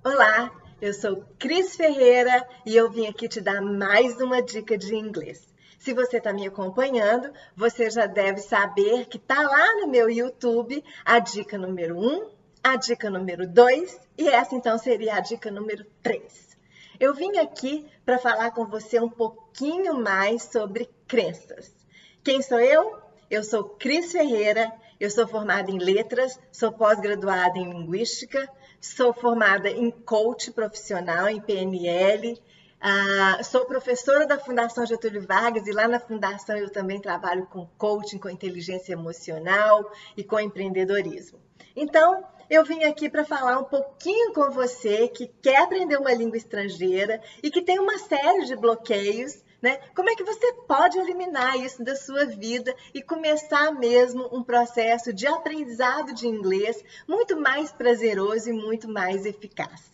Olá, eu sou Cris Ferreira e eu vim aqui te dar mais uma dica de inglês. Se você está me acompanhando, você já deve saber que está lá no meu YouTube a dica número 1, a dica número 2 e essa então seria a dica número 3. Eu vim aqui para falar com você um pouquinho mais sobre crenças. Quem sou eu? Eu sou Cris Ferreira, eu sou formada em letras, sou pós-graduada em linguística, sou formada em coach profissional, em PNL, sou professora da Fundação Getúlio Vargas e lá na Fundação eu também trabalho com coaching, com inteligência emocional e com empreendedorismo. Então, eu vim aqui para falar um pouquinho com você que quer aprender uma língua estrangeira e que tem uma série de bloqueios, né? Como é que você pode eliminar isso da sua vida e começar mesmo um processo de aprendizado de inglês muito mais prazeroso e muito mais eficaz?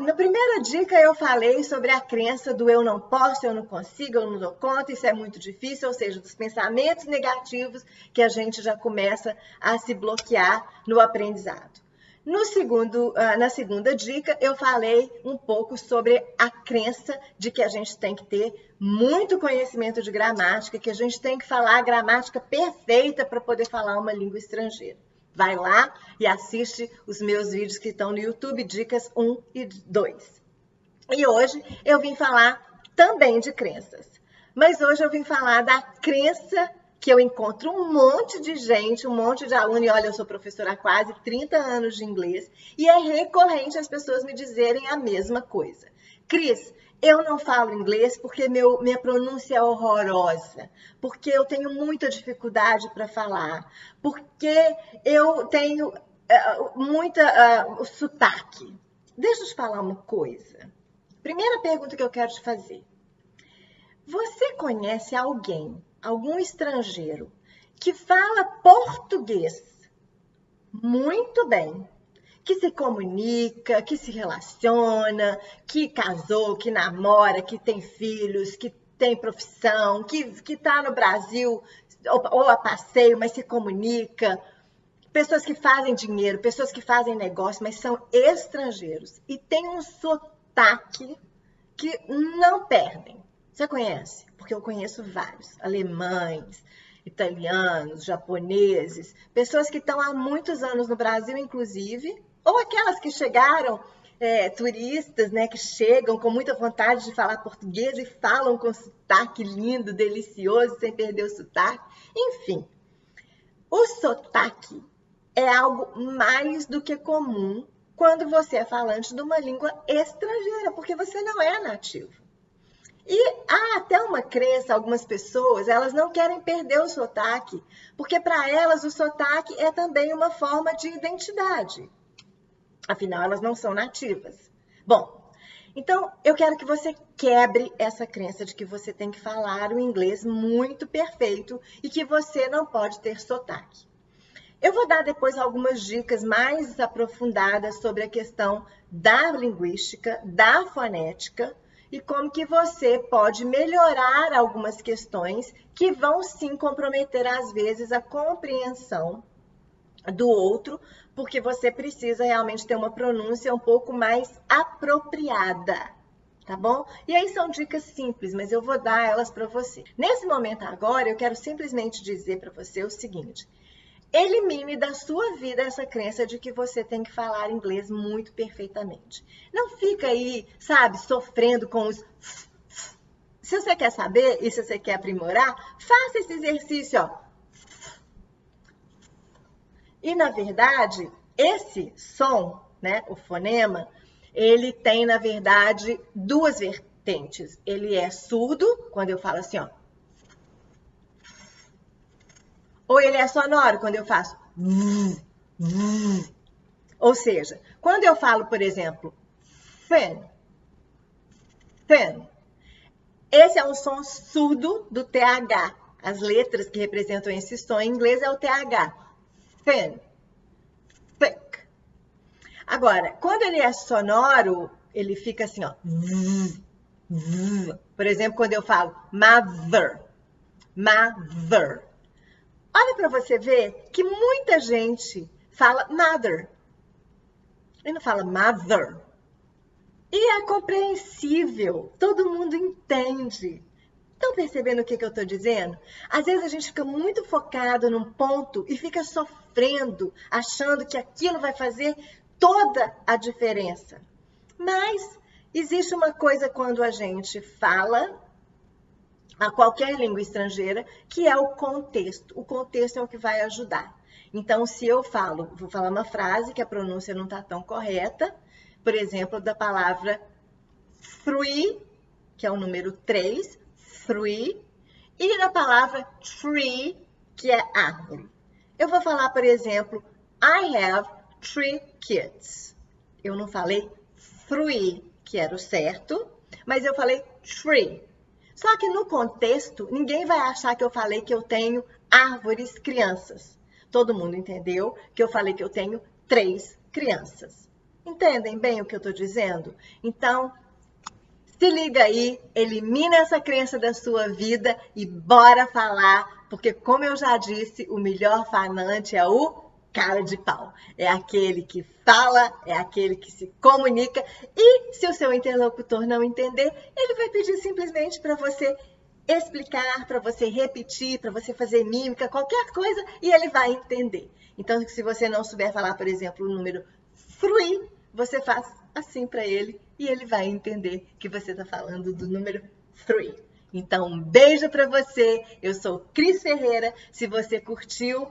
Na primeira dica eu falei sobre a crença do eu não posso, eu não consigo, eu não dou conta, isso é muito difícil, ou seja, dos pensamentos negativos que a gente já começa a se bloquear no aprendizado. Na segunda dica, eu falei um pouco sobre a crença de que a gente tem que ter muito conhecimento de gramática, que a gente tem que falar a gramática perfeita para poder falar uma língua estrangeira. Vai lá e assiste os meus vídeos que estão no YouTube, dicas 1 e 2. E hoje eu vim falar também de crenças. Mas hoje eu vim falar da crença que eu encontro um monte de gente, um monte de aluno, e olha, eu sou professora há quase 30 anos de inglês, e é recorrente as pessoas me dizerem a mesma coisa. Cris, eu não falo inglês porque minha pronúncia é horrorosa, porque eu tenho muita dificuldade para falar, porque eu tenho sotaque. Deixa eu te falar uma coisa. Primeira pergunta que eu quero te fazer. Você conhece algum estrangeiro, que fala português muito bem, que se comunica, que se relaciona, que casou, que namora, que tem filhos, que tem profissão, que está no Brasil ou a passeio, mas se comunica, pessoas que fazem dinheiro, pessoas que fazem negócio, mas são estrangeiros e tem um sotaque que não perdem. Você conhece? Porque eu conheço vários, alemães, italianos, japoneses, pessoas que estão há muitos anos no Brasil, inclusive, ou aquelas que chegaram, turistas, né, que chegam com muita vontade de falar português e falam com sotaque lindo, delicioso, sem perder o sotaque. Enfim, o sotaque é algo mais do que comum quando você é falante de uma língua estrangeira, porque você não é nativo. E há até uma crença, algumas pessoas, elas não querem perder o sotaque, porque para elas o sotaque é também uma forma de identidade. Afinal, elas não são nativas. Bom, então eu quero que você quebre essa crença de que você tem que falar o inglês muito perfeito e que você não pode ter sotaque. Eu vou dar depois algumas dicas mais aprofundadas sobre a questão da linguística, da fonética, e como que você pode melhorar algumas questões que vão sim comprometer às vezes a compreensão do outro, porque você precisa realmente ter uma pronúncia um pouco mais apropriada, tá bom? E aí são dicas simples, mas eu vou dar elas para você. Nesse momento agora, eu quero simplesmente dizer para você o seguinte: elimine da sua vida essa crença de que você tem que falar inglês muito perfeitamente. Não fica aí, sabe, sofrendo com os... Se você quer saber e se você quer aprimorar, faça esse exercício, ó. E, na verdade, esse som, né, o fonema, ele tem, na verdade, duas vertentes. Ele é surdo, quando eu falo assim, ó. Ou ele é sonoro, quando eu faço... Ou seja, quando eu falo, por exemplo, thin, esse é um som surdo do TH. As letras que representam esse som em inglês é o TH. Thin, thick. Agora, quando ele é sonoro, ele fica assim, ó. Por exemplo, quando eu falo mother. Olha para você ver que muita gente fala mother. Ele não fala mother. E é compreensível, todo mundo entende. Estão percebendo o que eu estou dizendo? Às vezes a gente fica muito focado num ponto e fica sofrendo, achando que aquilo vai fazer toda a diferença. Mas existe uma coisa quando a gente fala a qualquer língua estrangeira, que é o contexto. O contexto é o que vai ajudar. Então, se eu vou falar uma frase que a pronúncia não está tão correta, por exemplo, da palavra three, que é o número 3, three, e da palavra tree, que é árvore. Eu vou falar, por exemplo, I have 3 kids. Eu não falei three, que era o certo, mas eu falei tree. Só que no contexto, ninguém vai achar que eu falei que eu tenho árvores crianças. Todo mundo entendeu que eu falei que eu tenho 3 crianças. Entendem bem o que eu estou dizendo? Então, se liga aí, elimina essa crença da sua vida e bora falar, porque como eu já disse, o melhor falante é o cara de pau. É aquele que fala, é aquele que se comunica e se o seu interlocutor não entender, ele vai pedir simplesmente para você explicar, para você repetir, para você fazer mímica, qualquer coisa e ele vai entender. Então, se você não souber falar, por exemplo, o número 3, você faz assim para ele e ele vai entender que você está falando do número 3. Então, um beijo para você. Eu sou Cris Ferreira. Se você curtiu,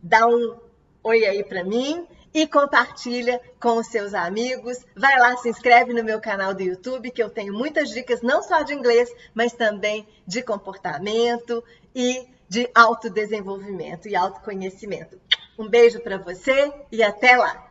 dá um oi aí para mim e compartilha com os seus amigos. Vai lá, se inscreve no meu canal do YouTube, que eu tenho muitas dicas, não só de inglês, mas também de comportamento e de autodesenvolvimento e autoconhecimento. Um beijo para você e até lá!